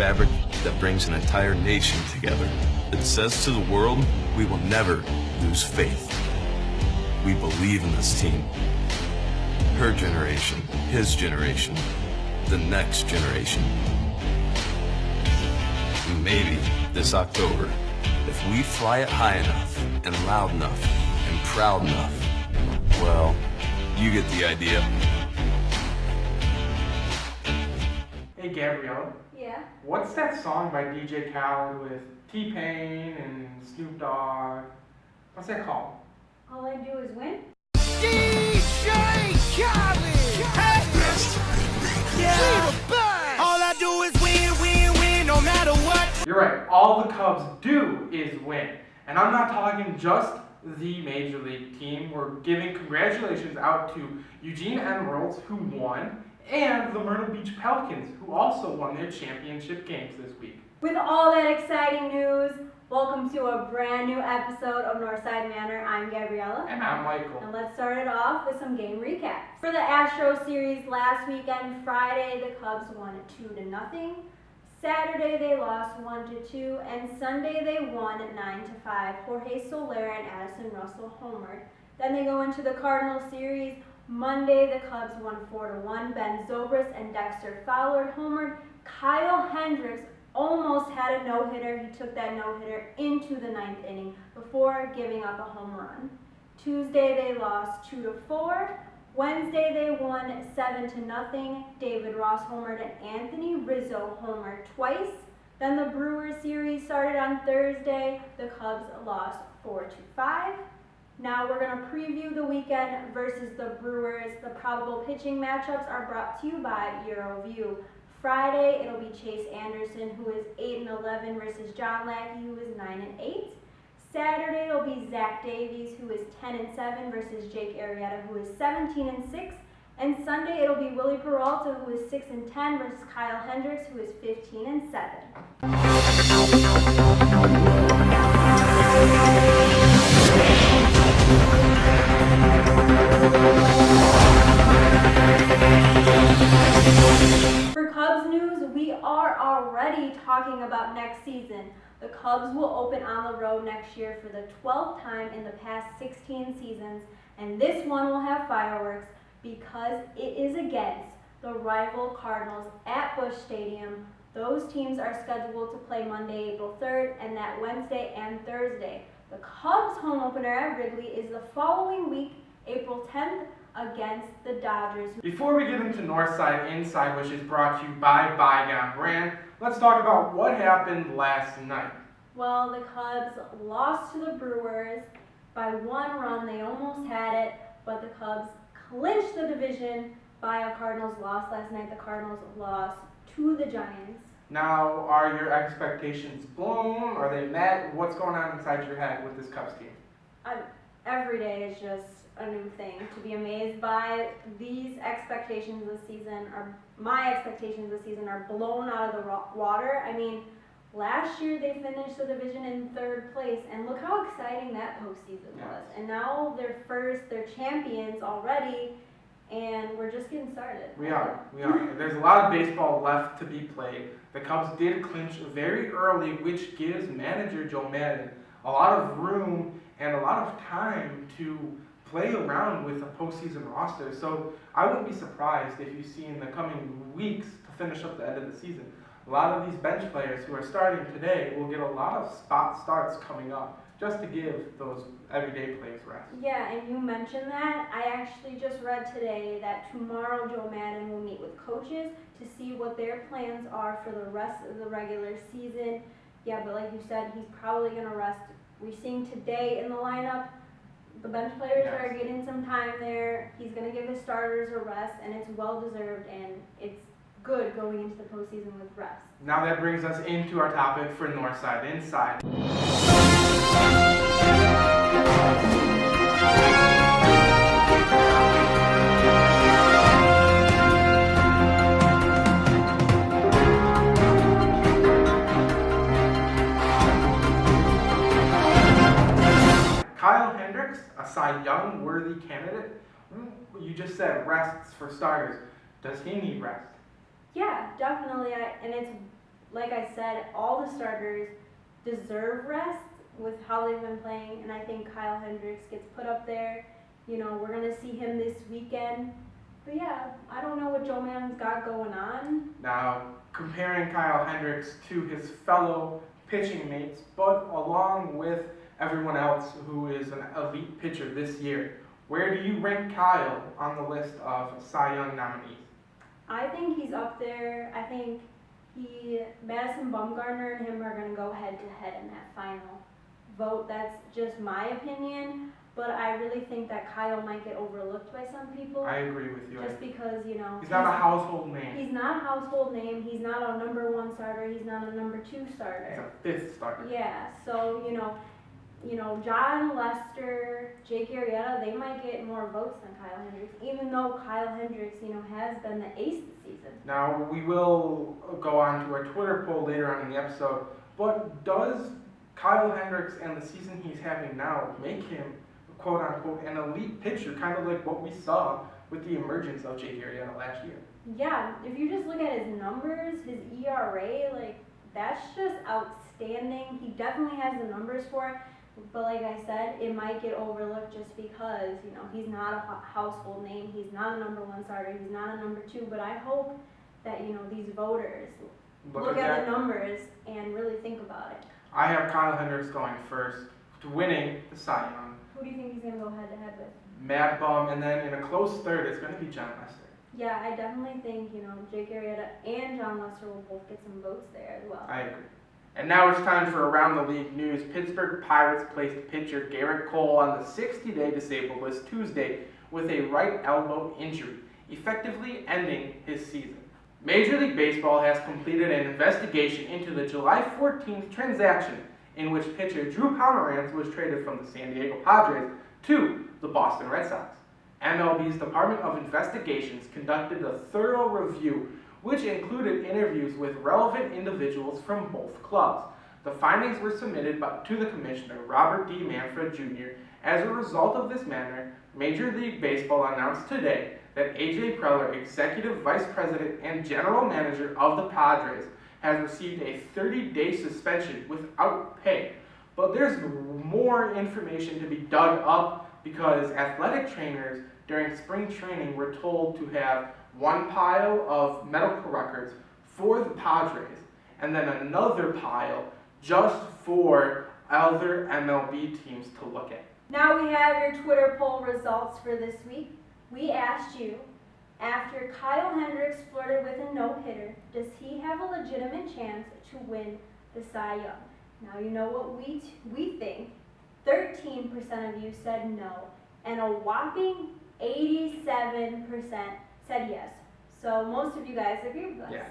fabric that brings an entire nation together. It says to the world, we will never lose faith. We believe in this team. Her generation, his generation, the next generation. Maybe this October, if we fly it high enough and loud enough and proud enough, well, you get the idea. Hey Gabriella. Yeah? What's that song by DJ Khaled with T-Pain and Snoop Dogg? What's that called? All I do is win? DJ Khaled! Yeah! All I do is win, win, win, no matter what. You're right, all the Cubs do is win. And I'm not talking just the Major League team. We're giving congratulations out to Eugene Emeralds, who won, and the Myrtle Beach Pelicans, who also won their championship games this week. With all that exciting news, welcome to a brand new episode of Northside Manor. I'm Gabriella. And I'm Michael. And let's start it off with some game recaps. For the Astros series last weekend, Friday, the Cubs won 2-0. Saturday, they lost 1-2, and Sunday, they won 9-5. Jorge Soler and Addison Russell homered. Then they go into the Cardinals series. Monday, the Cubs won 4-1. Ben Zobrist and Dexter Fowler homered. Kyle Hendricks almost had a no-hitter. He took that no-hitter into the 9th inning before giving up a home run. Tuesday, they lost 2-4. Wednesday, they won 7-0. David Ross homered and Anthony Rizzo homered twice. Then the Brewers series started on Thursday. The Cubs lost 4-5. Now we're going to preview the weekend versus the Brewers. The probable pitching matchups are brought to you by EuroView. Friday, it'll be Chase Anderson, who is 8-11, versus John Lackey, who is 9-8. Saturday, it'll be Zach Davies, who is 10-7, versus Jake Arrieta, who is 17-6. And Sunday, it'll be Willie Peralta, who is 6-10, versus Kyle Hendricks, who is 15-7. For Cubs news, we are already talking about next season. The Cubs will open on the road next year for the 12th time in the past 16 seasons, and this one will have fireworks because it is against the rival Cardinals at Busch Stadium. Those teams are scheduled to play Monday, April 3rd, and that Wednesday and Thursday. The Cubs' home opener at Wrigley is the following week, April 10th, against the Dodgers. Before we get into Northside Inside, which is brought to you by Bygone Brand, let's talk about what happened last night. Well, the Cubs lost to the Brewers by 1 run. They almost had it, but the Cubs clinched the division by a Cardinals loss last night. The Cardinals lost to the Giants. Now, are your expectations blown? Are they met? What's going on inside your head with this Cubs team? Every day is just a new thing to be amazed by. These expectations this season my expectations this season are blown out of the water. I mean, last year they finished the division in 3rd place, and look how exciting that postseason was. And now they're champions already, and we're just getting started. We are. There's a lot of baseball left to be played. The Cubs did clinch very early, which gives manager Joe Maddon a lot of room and a lot of time to play around with a postseason roster. So I wouldn't be surprised if you see in the coming weeks to finish up the end of the season, a lot of these bench players who are starting today will get a lot of spot starts coming up just to give those everyday players rest. Yeah, and you mentioned that. I actually just read today that tomorrow Joe Maddon will meet with coaches to see what their plans are for the rest of the regular season. Yeah, but like you said, he's probably going to rest. We're seeing today in the lineup, the bench players are getting some time there. He's going to give his starters a rest, and it's well-deserved, and it's good going into the postseason with rest. Now that brings us into our topic for Northside Inside. Kyle Hendricks, a Cy Young worthy candidate. You just said rests for starters. Does he need rest? Yeah, definitely, and it's like I said, all the starters deserve rest with how they've been playing, and I think Kyle Hendricks gets put up there. You know, we're going to see him this weekend. But yeah, I don't know what Joe Maddon's got going on. Now, comparing Kyle Hendricks to his fellow pitching mates, but along with everyone else who is an elite pitcher this year, where do you rank Kyle on the list of Cy Young nominees? I think he's up there. I think Madison Bumgarner and him are going to go head to head in that final vote. That's just my opinion, but I really think that Kyle might get overlooked by some people. I agree with you. Just because, you know, he's not a household name. He's not a household name. He's not a number 1 starter. He's not a number 2 starter. He's a 5th starter. Yeah, so, you know, John Lester, Jake Arrieta, they might get more votes than Kyle Hendricks, even though Kyle Hendricks, has been the ace this season. Now, we will go on to our Twitter poll later on in the episode, but does Kyle Hendricks and the season he's having now make him, quote-unquote, an elite pitcher, kind of like what we saw with the emergence of Jake Arrieta last year? Yeah, if you just look at his numbers, his ERA, that's just outstanding. He definitely has the numbers for it. But like I said, it might get overlooked just because, he's not a household name. He's not a number 1 starter. He's not a number 2. But I hope that, these voters look at the numbers and really think about it. I have Kyle Hendricks going first to winning the Cy Young. Who do you think he's going to go head to head with? Mad Bum, and then in a close third, it's going to be John Lester. Yeah, I definitely think, Jake Arrieta and John Lester will both get some votes there as well. I agree. And now it's time for Around the League news. Pittsburgh Pirates placed pitcher Garrett Cole on the 60-day disabled list Tuesday with a right elbow injury, effectively ending his season. Major League Baseball has completed an investigation into the July 14th transaction in which pitcher Drew Pomeranz was traded from the San Diego Padres to the Boston Red Sox. MLB's Department of Investigations conducted a thorough review which included interviews with relevant individuals from both clubs. The findings were submitted to the commissioner, Robert D. Manfred Jr. As a result of this matter, Major League Baseball announced today that A.J. Preller, Executive Vice President and General Manager of the Padres, has received a 30-day suspension without pay. But there's more information to be dug up because athletic trainers during spring training were told to have one pile of medical records for the Padres and then another pile just for other MLB teams to look at. Now we have your Twitter poll results for this week. We asked you, after Kyle Hendricks flirted with a no-hitter, does he have a legitimate chance to win the Cy Young? Now you know what we think. 13% of you said no, and a whopping 87% said yes. So most of you guys agree with us. Yes.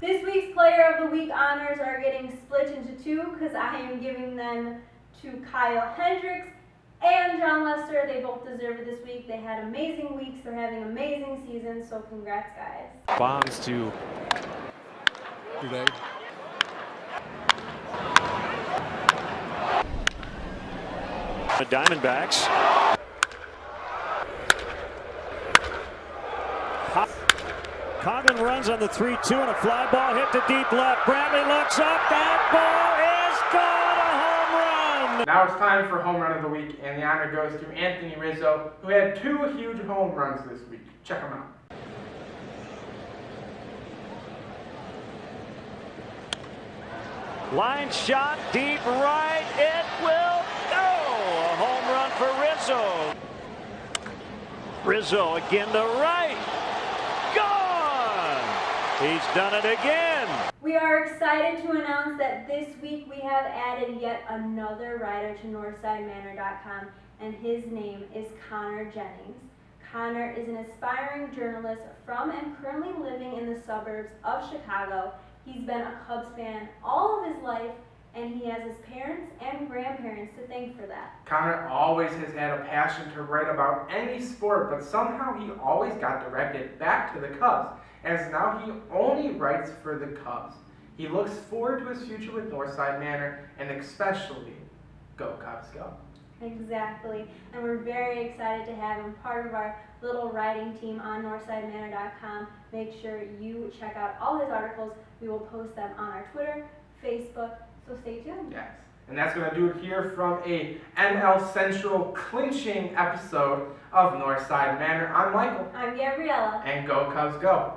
This week's Player of the Week honors are getting split into 2 because I am giving them to Kyle Hendricks and John Lester. They both deserve it this week. They had amazing weeks. They're having amazing seasons, so congrats, guys. Bombs to today. The Diamondbacks. Coghlan runs on the 3-2 and a fly ball hit to deep left. Bradley looks up. That ball is gone. A home run. Now it's time for Home Run of the Week, and the honor goes to Anthony Rizzo, who had 2 huge home runs this week. Check them out. Line shot deep right. It will go. A home run for Rizzo. Rizzo again to right. Gone. He's done it again. We are excited to announce that this week we have added yet another writer to NorthsideManor.com, and his name is Connor Jennings. Connor is an aspiring journalist from and currently living in the suburbs of Chicago. He's been a Cubs fan all of his life, and he has his parents and grandparents to thank for that. Connor always has had a passion to write about any sport, but somehow he always got directed back to the Cubs, as now he only writes for the Cubs. He looks forward to his future with Northside Manor, and especially Go Cubs, go. Exactly, and we're very excited to have him part of our little writing team on NorthsideManor.com. Make sure you check out all his articles. We will post them on our Twitter, Facebook, so stay tuned. Yes. And that's going to do it here from a NL Central clinching episode of Northside Manor. I'm Michael. I'm Gabriella. And Go Cubs, go.